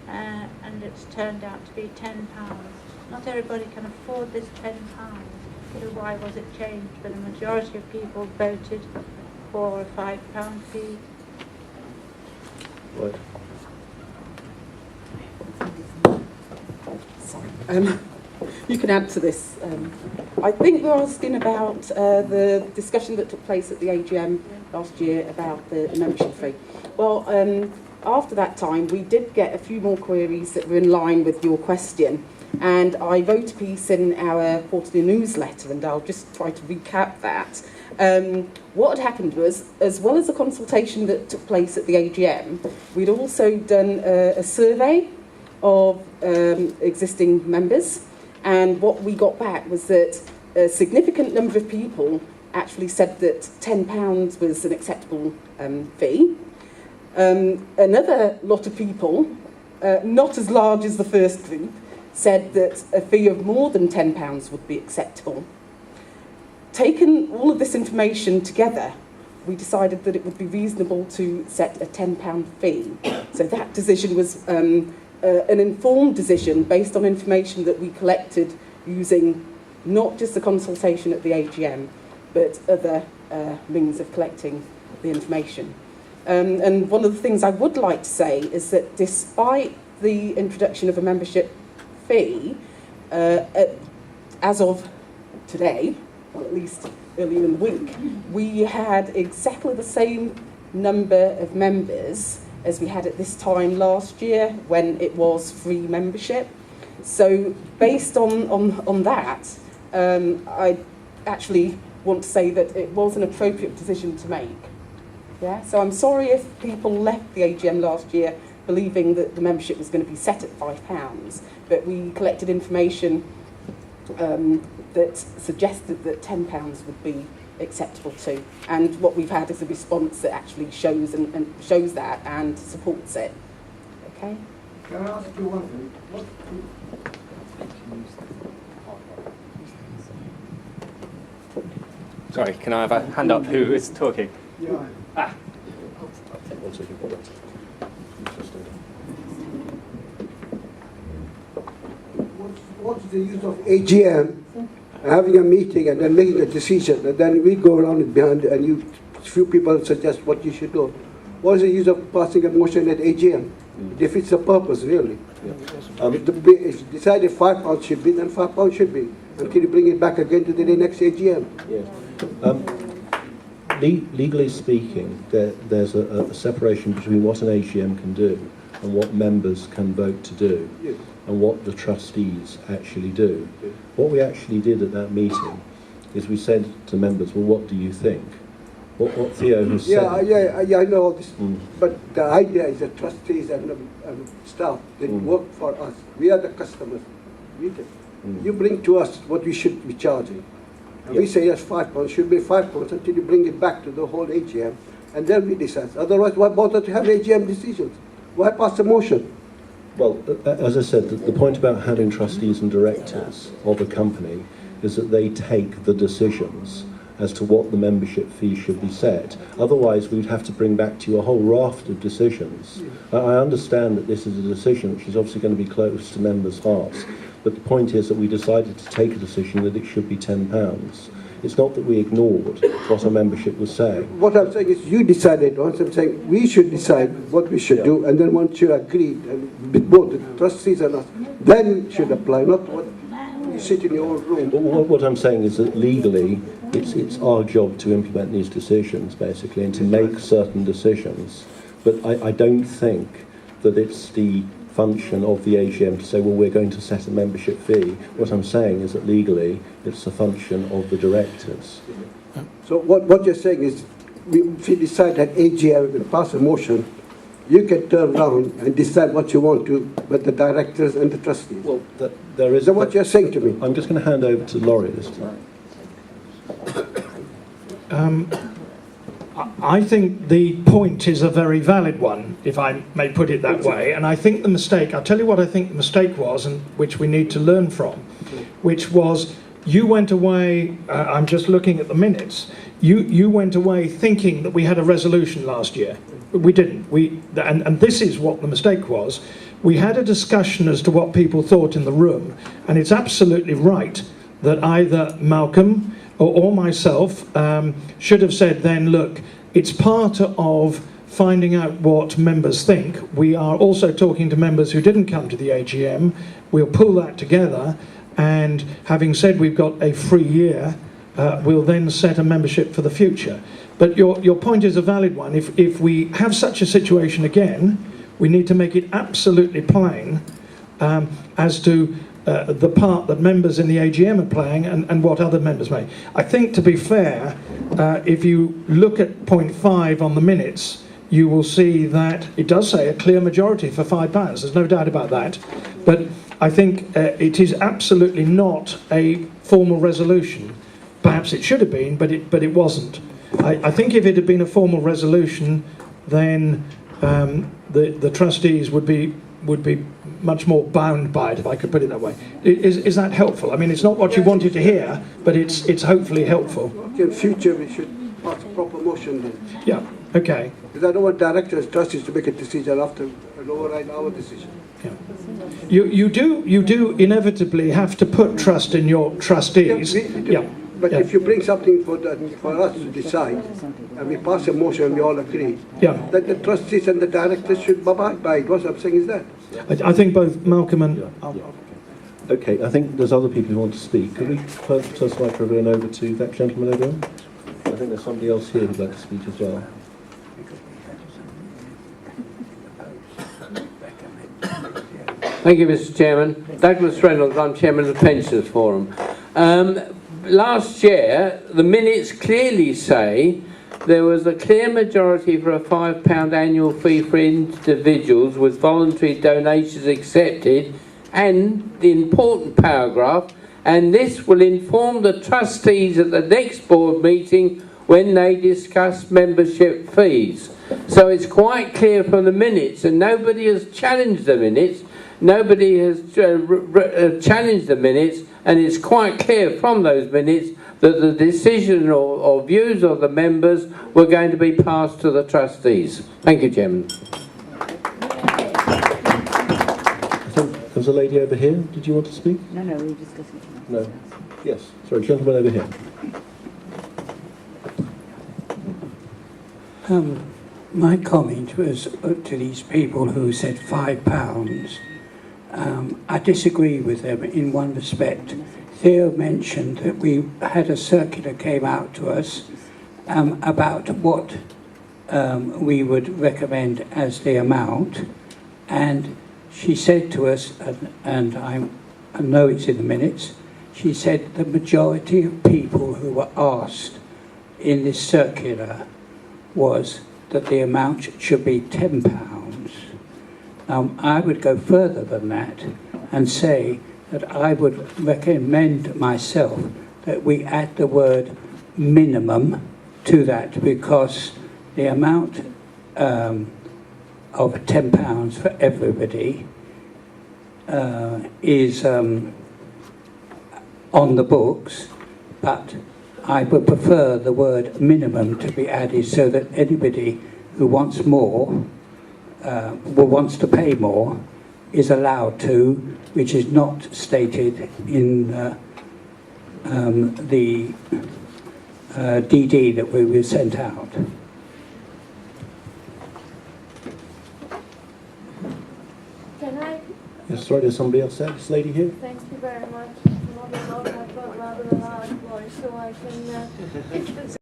and it's turned out to be £10. Not everybody can afford this £10. So why was it changed? But a majority of people voted for a £5 fee. Right. You can add to this. I think we're asking about the discussion that took place at the AGM last year about the membership fee. Well, after that time, we did get a few more queries that were in line with your question. And I wrote a piece in our quarterly newsletter, and I'll just try to recap that. What had happened was, as well as the consultation that took place at the AGM, we'd also done a survey of existing members, and what we got back was that a significant number of people actually said that £10 was an acceptable fee. Another lot of people, not as large as the first group, said that a fee of more than £10 would be acceptable. Taking all of this information together, we decided that it would be reasonable to set a £10 fee. So that decision was an informed decision based on information that we collected using not just the consultation at the AGM, but other means of collecting the information. And one of the things I would like to say is that despite the introduction of a membership fee, as of today, or at least earlier in the week, we had exactly the same number of members as we had at this time last year when it was free membership. So based on that, I actually want to say that it was an appropriate decision to make. Yeah? So I'm sorry if people left the AGM last year believing that the membership was going to be set at £5, but we collected information that suggested that £10 would be acceptable too. And what we've had is a response that actually shows and shows that and supports it. Okay? Can I ask you one thing? Sorry, can I have a hand up? Who is talking? Yeah. Ah. One second. What's the use of AGM having a meeting and then making a decision, and then we go around it behind and few people suggest what you should do? What is the use of passing a motion at AGM? It defeats the purpose, really. It's decided £5 should be, then £5 should be, until you bring it back again to the next AGM. Yes. Legally speaking, there's a separation between what an AGM can do and what members can vote to do, Yes. and what the trustees actually do. Yes. What we actually did at that meeting is we said to members, well, what do you think? What Theo has said. Yeah, I know all this. Mm. But the idea is that trustees and staff, they work for us. We are the customers. You bring to us what we should be charging. And we say, yes, £5 should be £5 until you bring it back to the whole AGM. And then we decide. Otherwise, why bother to have AGM decisions? Why pass a motion? Well, as I said, the point about having trustees and directors of a company is that they take the decisions as to what the membership fee should be set. Otherwise, we'd have to bring back to you a whole raft of decisions. I understand that this is a decision which is obviously going to be close to members' hearts, but the point is that we decided to take a decision that it should be £10. It's not that we ignored what our membership was saying. What I'm saying is you decided once. I'm saying we should decide what we should do, and then once you agree, and with both the trustees and us, then it should apply, not what you sit in your own room. But what I'm saying is that legally, it's our job to implement these decisions, basically, and to make certain decisions. But I don't think that it's the function of the AGM to say, well, we're going to set a membership fee. What I'm saying is that legally, it's the function of the directors. So what you're saying is, if you decide that AGM will pass a motion, you can turn around and decide what you want to with the directors and the trustees. Well, there is... Is that what you're saying to me? I'm just going to hand over to Laurie this time. I think the point is a very valid one, if I may put it that way. And I think the mistake, I'll tell you what I think the mistake was, and which we need to learn from, which was you went away, I'm just looking at the minutes, you went away thinking that we had a resolution last year. We didn't. And this is what the mistake was. we had a discussion as to what people thought in the room, and it's absolutely right that either Malcolm or myself should have said then, look, it's part of finding out what members think. We are also talking to members who didn't come to the AGM. We'll pull that together, and having said we've got a free year, we'll then set a membership for the future. But your point is a valid one. If we have such a situation again, we need to make it absolutely plain as to the part that members in the AGM are playing and what other members may. I think, to be fair, if you look at point 5 on the minutes, you will see that it does say a clear majority for £5. There's no doubt about that. But I think it is absolutely not a formal resolution. Perhaps it should have been, but it wasn't. I think if it had been a formal resolution, then the trustees would be much more bound by it, if I could put it that way. Is that helpful? I mean, it's not what you wanted to hear, but it's hopefully helpful. Okay, in future we should pass a proper motion then. Yeah, okay. Because I don't want directors, trustees to make a decision after and override our decision. Yeah. You do inevitably have to put trust in your trustees. Yeah. But yeah. if you bring something for us to decide, and we pass a motion and we all agree, Yeah. that the trustees and the directors should abide by it. What I'm saying is that. I think both Malcolm and... Okay, I think there's other people who want to speak. Could we first the microphone over to that gentleman over there? I think there's somebody else here who'd like to speak as well. Thank you, Mr. Chairman. Douglas Reynolds, I'm Chairman of the Pensioners Forum. Last year, the minutes clearly say there was a clear majority for a £5 annual fee for individuals with voluntary donations accepted, and the important paragraph, and this will inform the trustees at the next board meeting when they discuss membership fees. So it's quite clear from the minutes, and nobody has challenged the minutes. Nobody has challenged the minutes, and it's quite clear from those minutes that the decision or views of the members were going to be passed to the trustees. Thank you, Chairman. I think there's a lady over here. Did you want to speak? No, we were discussing it. No. Yes. Sorry, gentleman over here. My comment was to these people who said £5. I disagree with them in one respect. Theo mentioned that we had a circular came out to us about what we would recommend as the amount, and she said to us, and I know it's in the minutes, she said the majority of people who were asked in this circular was that the amount should be £10. I would go further than that and say that I would recommend myself that we add the word minimum to that, because the amount of £10 for everybody is on the books, but I would prefer the word minimum to be added so that anybody who wants more, wants to pay more, is allowed to, which is not stated in the DD that we were sent out. Can I? Yes, sorry, there's somebody else there. This lady here. Thank you very much. Not a lot, I've got rather a large voice, so I can